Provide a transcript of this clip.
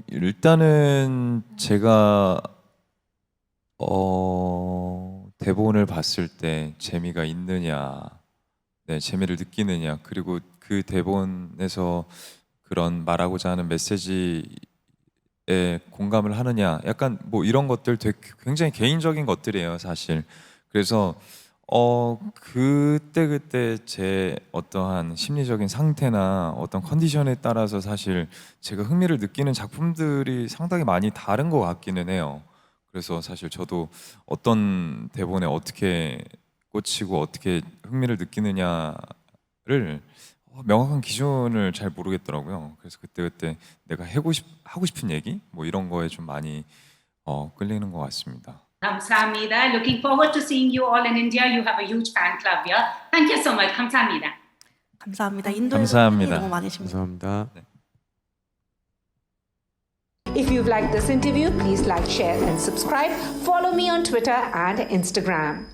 일단은 제가 대본을 봤을 때 재미가 있느냐, 네, 재미를 느끼느냐, 그리고 그 대본에서 그런 말하고자 하는 메시지에 공감을 하느냐, 약간 뭐 이런 것들 되게 굉장히 개인적인 것들이에요, 사실. 그래서 그때 제 어떠한 심리적인 상태나 어떤 컨디션에 따라서 사실 제가 흥미를 느끼는 작품들이 상당히 많이 다른 것 같기는 해요. 그래서 사실 저도 어떤 대본에 어떻게 꽂히고 어떻게 흥미를 느끼느냐를 명확한 기준을 잘 모르겠더라고요. 그래서 그때 내가 하고 싶은 얘기 뭐 이런 거에 좀 많이 끌리는 것 같습니다. 감사합니다. Looking forward to seeing you all in India. You have a huge fan club here. Thank you so much. 감사합니다. 감사합니다. 인도에서 감사합니다. 팬이 너무 많으십니다. 감사합니다. If you've liked this interview, please like, share, and subscribe. Follow me on Twitter and Instagram.